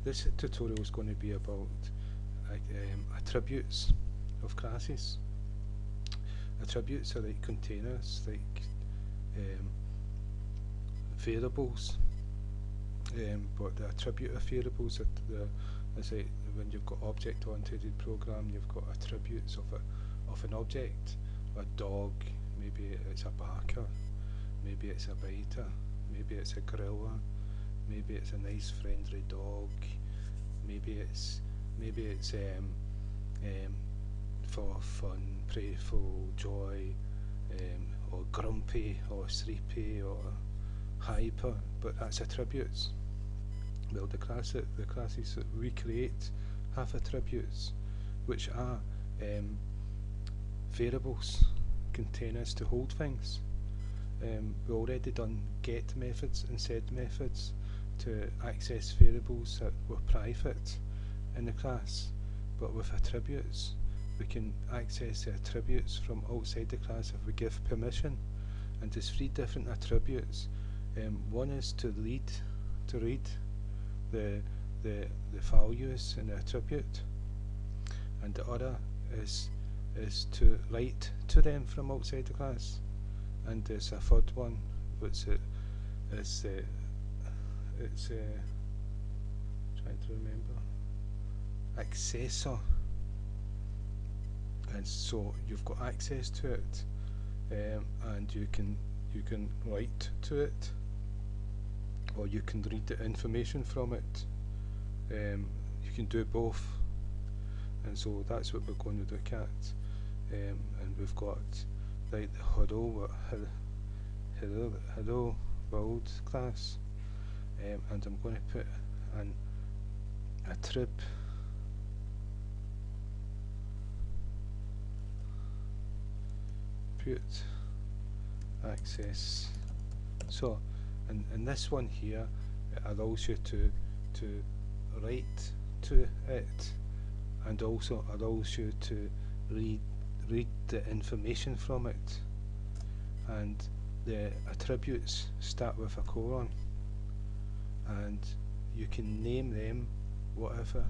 This tutorial is going to be about attributes of classes. Attributes are like containers, like variables, but the attribute of variables is like when you've got object-oriented program, you've got attributes of an object. A dog, maybe it's a barker, maybe it's a biter, maybe it's a gorilla, maybe it's a nice friendly dog, maybe it's for fun, playful, joy, or grumpy, or sleepy, or hyper, but that's attributes. Well, the classes that we create have attributes, which are variables, containers to hold things. We've already done get methods and set methods to access variables that were private in the class, but with attributes we can access the attributes from outside the class if we give permission. And there's three different attributes. One is to read the values in the attribute, and the other is to write to them from outside the class. And there's a third one, which is trying to remember, accessor. And so you've got access to it, and you can write to it, or you can read the information from it. You can do both, and so that's what we're going to look at. And we've got like the hello world class, and I'm going to put an attribute access. So in this one here, it allows you to write to it, and also allows you to read the information from it. And the attributes start with a colon, and you can name them whatever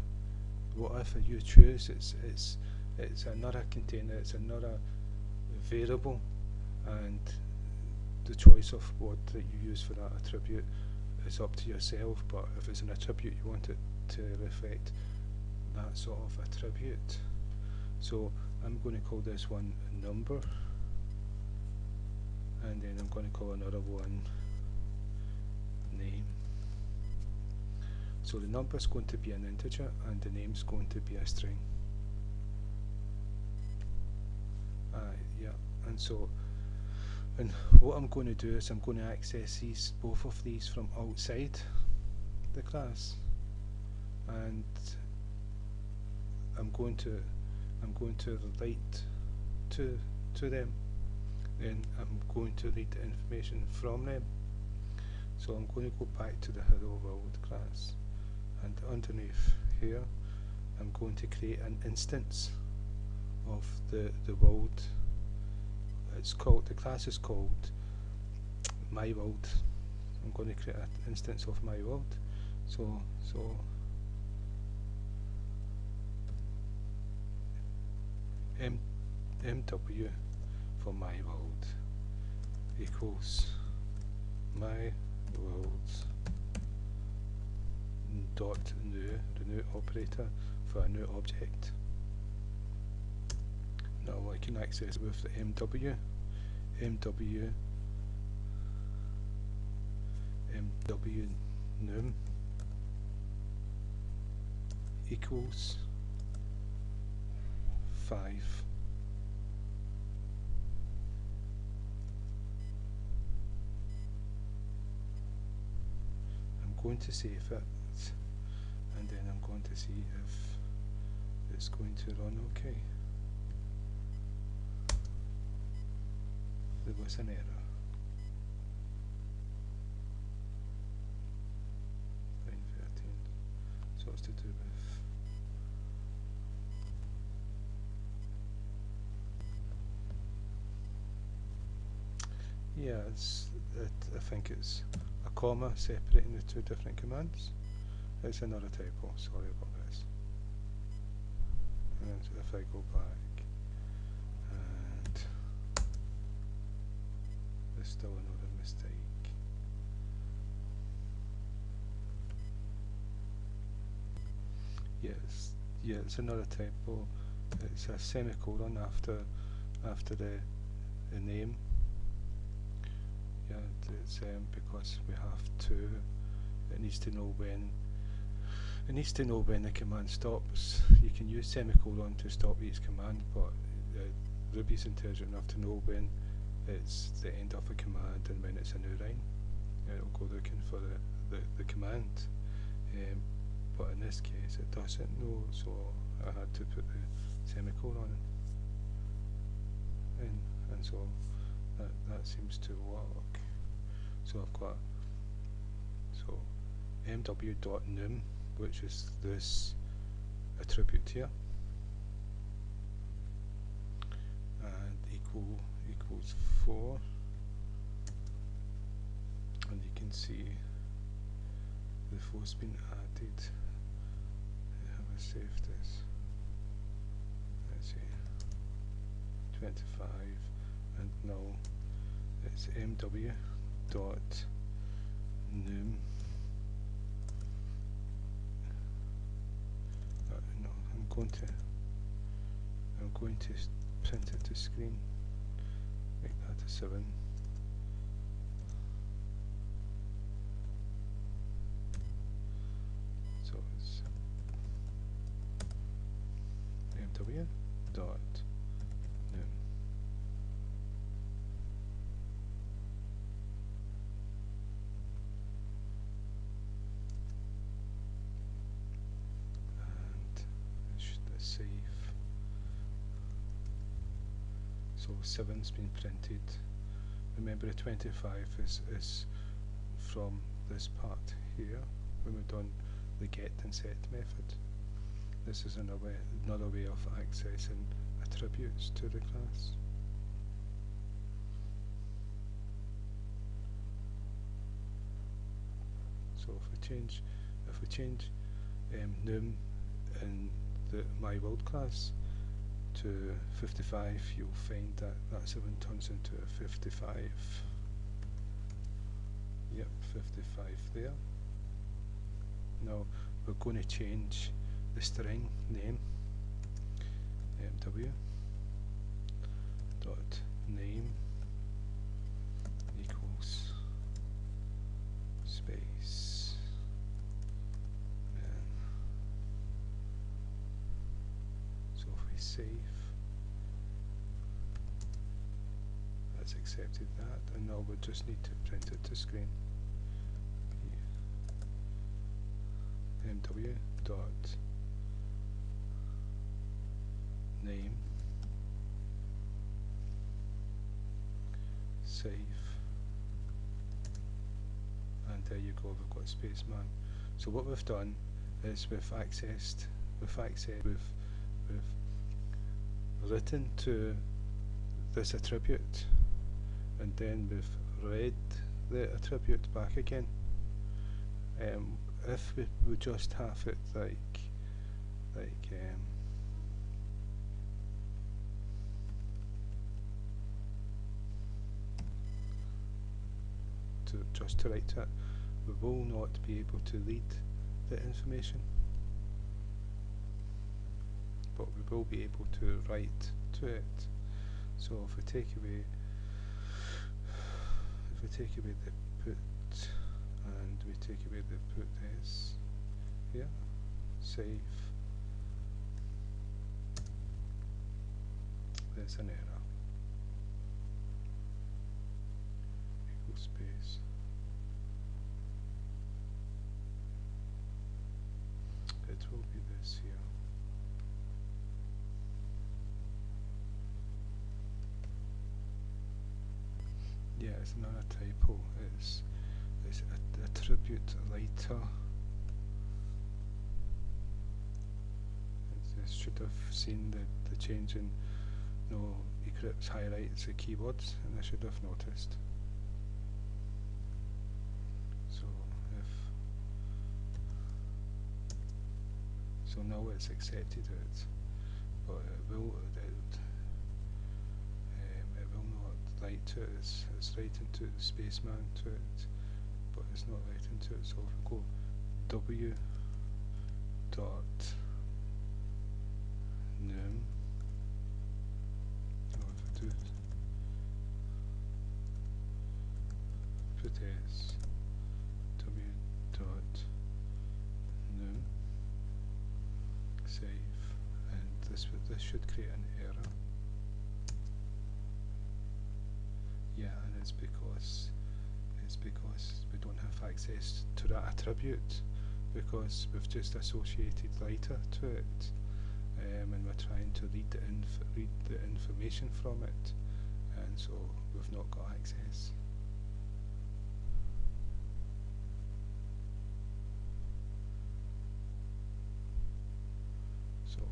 you choose. It's another container, it's another variable, and the choice of what that you use for that attribute is up to yourself. But if it's an attribute, you want it to reflect that sort of attribute. So I'm going to call this one a number, and then I'm going to call another one name. So the number is going to be an integer, and the name is going to be a string. Yeah, and so, and what I'm going to do is I'm going to access both of these from outside the class, and I'm going to write to them, and I'm going to read the information from them. So I'm going to go back to the hello world class, and underneath here I'm going to create an instance of the world. It's called, the class is called my world. I'm going to create an instance of my world. So MW for my world equals my world dot new, the new operator for a new object. Now I can access it with the MW num equals 5. I'm going to save it, and then I'm going to see if it's going to run okay. There was an error. Line 13. So it's to do with I think it's a comma separating the two different commands. it's another typo, sorry about this. And if I go back, and there's still another mistake. Yes, yeah, it's another typo. It's a semicolon after the name. Yeah, it's because we have to. It needs to know when. It needs to know when the command stops. You can use semicolon to stop each command, but Ruby's intelligent enough to know when it's the end of a command and when it's a new line. It'll go looking for the command. But in this case it doesn't know, so I had to put the semicolon in, and so that seems to work. So I've got mw.num, which is this attribute here, and equals 4, and you can see the 4's been added. How I save this? Let's see, 25, and now it's mw.num. No, I'm going to print it to screen. Make that a 7. So it's mw.num. Save. So 7's been printed. Remember the 25 is from this part here when we've done the get and set method. This is another way of accessing attributes to the class. So if we change num in my world class to 55, you'll find that 7 turns into a 55. Yep, 55 there. Now we're going to change the string name, mw.name equals space. Save. That's accepted that, and now we just need to print it to screen. mw.name save, and there you go. We've got spaceman. So what we've done is we've written to this attribute, and then we've read the attribute back again. If we would just have it just to write it, we will not be able to read the information, but we will be able to write to it. So if we take away the put and we take away the put s here, save, there's an error. Equal space. It will be this here. Yeah, it's not a typo. It's attribute lighter. It should have seen the change in Eclipse highlights the keywords, and I should have noticed. So So now it's accepted it, but it will not write to it. It's writing to the spaceman to it, but it's not writing to it. So if we go w dot num, or if I do put s w dot num, save, and this should create an error. Yeah, and it's because we don't have access to that attribute, because we've just associated writer to it, and we're trying to read the information from it, and so we've not got access. So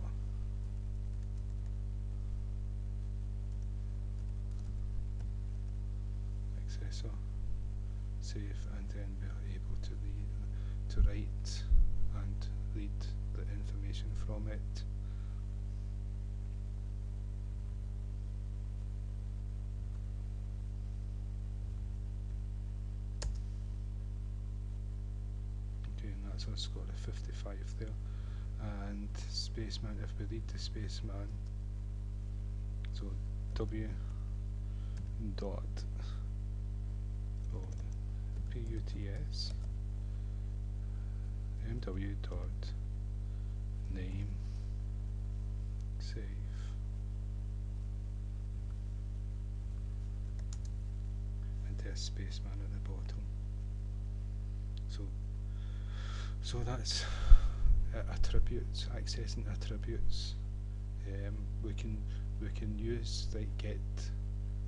accessor, save, and then we're able to write and read the information from it. Okay, and that's us got a 55 there. And spaceman, if we read the spaceman, so w dot puts mw dot name, save, and there's spaceman at the bottom. So that's attributes, accessing attributes. We can use like get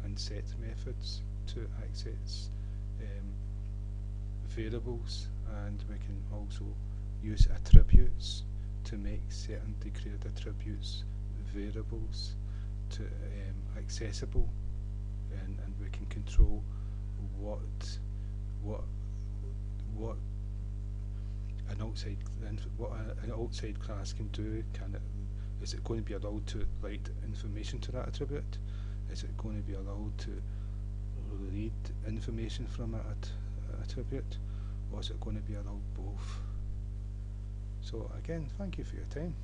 and set methods to access variables, and we can also use attributes to make certain declared attributes variables to accessible, and we can control what an outside class can do. Is it going to be allowed to write information to that attribute? Is it going to be allowed to read information from that attribute, or is it going to be allowed both? So again, thank you for your time.